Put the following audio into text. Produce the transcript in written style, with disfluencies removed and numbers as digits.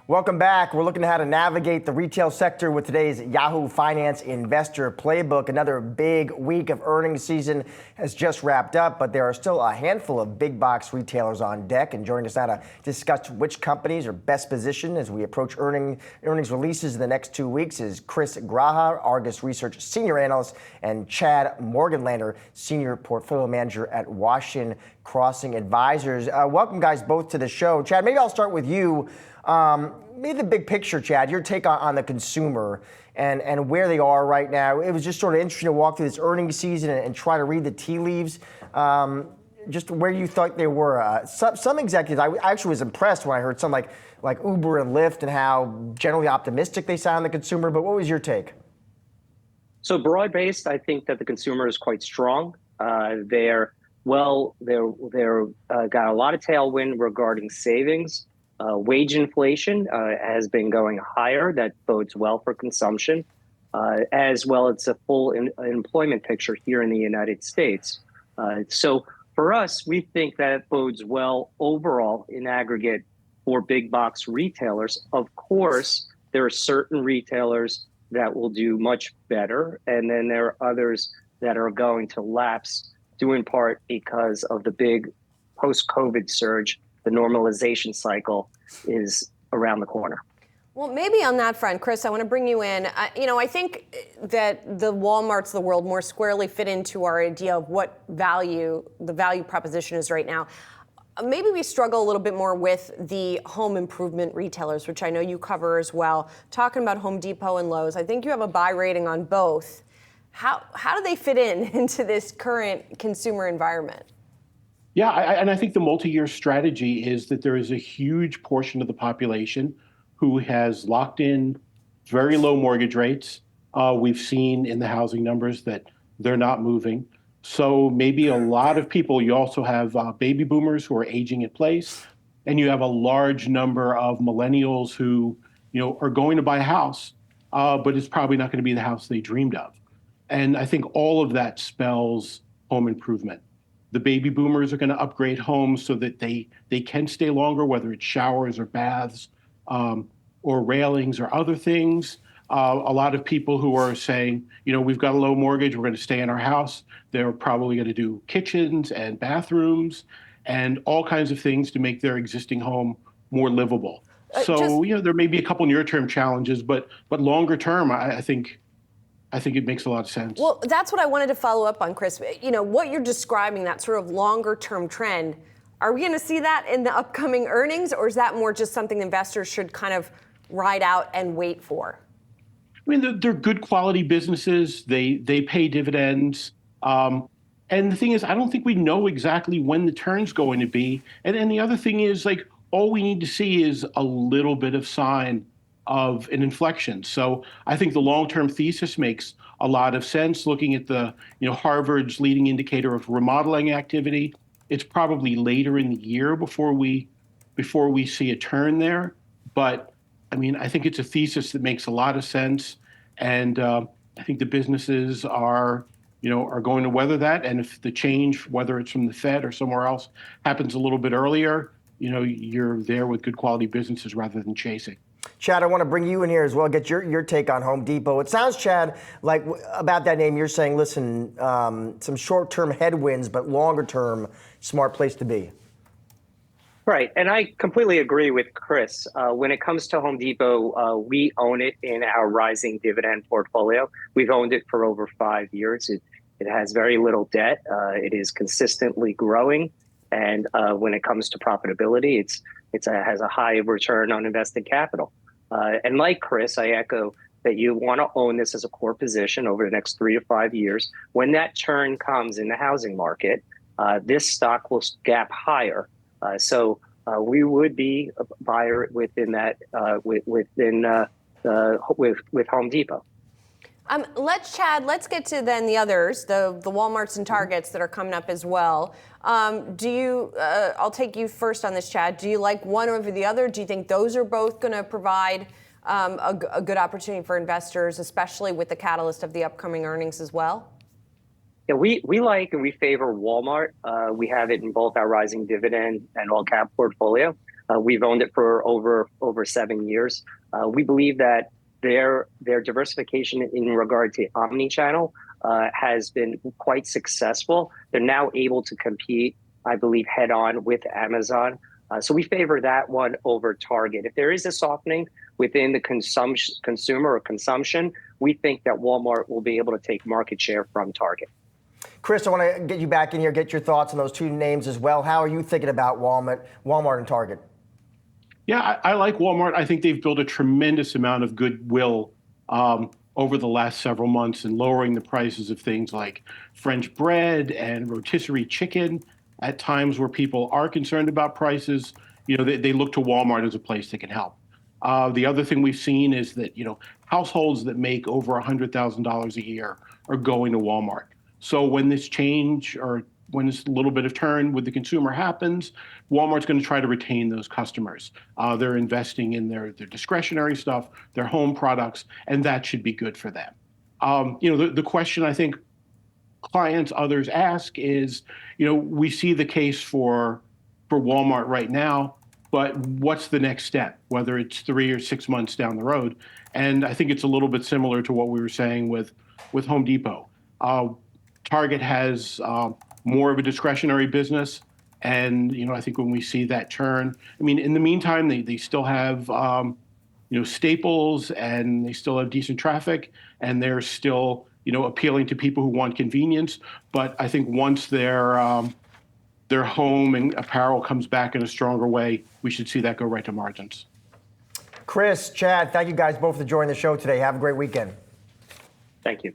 Welcome back. We're looking at how to navigate the retail sector with today's Yahoo Finance Investor Playbook. Another big week of earnings season has just wrapped up, but there are still a handful of big box retailers on deck. And joining us now to discuss which companies are best positioned as we approach earnings releases in the next 2 weeks is Chris Graja, Argus Research Senior Analyst, and Chad Morganlander, Senior Portfolio Manager at Washington Crossing Advisors. Welcome, guys, both to the show. Chad, maybe I'll start with you. Maybe the big picture, Chad, your take on the consumer and where they are right now. It was just sort of interesting to walk through this earnings season and try to read the tea leaves, just where you thought they were. Some executives, I actually was impressed when I heard some like Uber and Lyft and how generally optimistic they sound on the consumer. But what was your take? So broad-based, I think that the consumer is quite strong. They're got a lot of tailwind regarding savings. Wage inflation has been going higher. That bodes well for consumption, as well as a full employment picture here in the United States. So for us, we think that bodes well overall in aggregate for big box retailers. Of course, there are certain retailers that will do much better, and then there are others that are going to lapse, due in part because of the big post-COVID surge. The normalization cycle is around the corner. Well, maybe on that front, Chris, I want to bring you in. I think that the Walmarts of the world more squarely fit into our idea of what the value proposition is right now. Maybe we struggle a little bit more with the home improvement retailers, which I know you cover as well. Talking about Home Depot and Lowe's, I think you have a buy rating on both. How do they fit into this current consumer environment? Yeah, and I think the multi-year strategy is that there is a huge portion of the population who has locked in very low mortgage rates. We've seen in the housing numbers that they're not moving. So maybe a lot of people, you also have baby boomers who are aging in place, and you have a large number of millennials who, are going to buy a house, but it's probably not going to be the house they dreamed of. And I think all of that spells home improvement. The baby boomers are going to upgrade homes so that they can stay longer, whether it's showers or baths or railings or other things. A lot of people who are saying, we've got a low mortgage, we're going to stay in our house. They're probably going to do kitchens and bathrooms and all kinds of things to make their existing home more livable. So, there may be a couple near-term challenges, but longer term, I think it makes a lot of sense. Well, that's what I wanted to follow up on, Chris. What you're describing, that sort of longer term trend, are we going to see that in the upcoming earnings, or is that more just something investors should kind of ride out and wait for? I mean, they're good quality businesses. They pay dividends. And the thing is, I don't think we know exactly when the turn's going to be. And the other thing is, all we need to see is a little bit of sign of an inflection. So I think the long-term thesis makes a lot of sense. Looking at the, Harvard's leading indicator of remodeling activity, it's probably later in the year before we see a turn there. But I mean, I think it's a thesis that makes a lot of sense, and I think the businesses are going to weather that. And if the change, whether it's from the Fed or somewhere else, happens a little bit earlier, you're there with good quality businesses rather than chasing. Chad, I want to bring you in here as well, get your take on Home Depot. It sounds, Chad, like about that name, you're saying, listen, some short-term headwinds, but longer-term, smart place to be. Right, and I completely agree with Chris. When it comes to Home Depot, we own it in our rising dividend portfolio. We've owned it for over 5 years. It has very little debt. It is consistently growing. And when it comes to profitability, it has a high return on invested capital. And like Chris, I echo that you want to own this as a core position over the next 3 to 5 years. When that turn comes in the housing market, this stock will gap higher. So we would be a buyer within that with Home Depot. Let's get to then the others, the Walmarts and Targets that are coming up as well. I'll take you first on this, Chad. Do you like one over the other? Do you think those are both going to provide a good opportunity for investors, especially with the catalyst of the upcoming earnings as well? Yeah, we like and we favor Walmart. We have it in both our rising dividend and all cap portfolio. We've owned it for over 7 years. We believe that their diversification in regard to omni-channel has been quite successful. They're now able to compete, I believe, head on with Amazon. So we favor that one over Target. If there is a softening within the consumer or consumption, we think that Walmart will be able to take market share from Target. Chris, I want to get you back in here, get your thoughts on those two names as well. How are you thinking about Walmart and Target? Yeah, I like Walmart. I think they've built a tremendous amount of goodwill over the last several months in lowering the prices of things like French bread and rotisserie chicken. At times where people are concerned about prices, they look to Walmart as a place that can help. The other thing we've seen is that, households that make over $100,000 a year are going to Walmart. So when this change or when this little bit of turn with the consumer happens, Walmart's going to try to retain those customers. They're investing in their discretionary stuff, their home products, and that should be good for them. The question I think clients, others ask is, we see the case for Walmart right now, but what's the next step, whether it's 3 or 6 months down the road? And I think it's a little bit similar to what we were saying with Home Depot. Target has more of a discretionary business. And, I think when we see that turn, in the meantime, they still have, staples, and they still have decent traffic, and they're still, appealing to people who want convenience. But I think once their home and apparel comes back in a stronger way, we should see that go right to margins. Chris, Chad, thank you guys both for joining the show today. Have a great weekend. Thank you.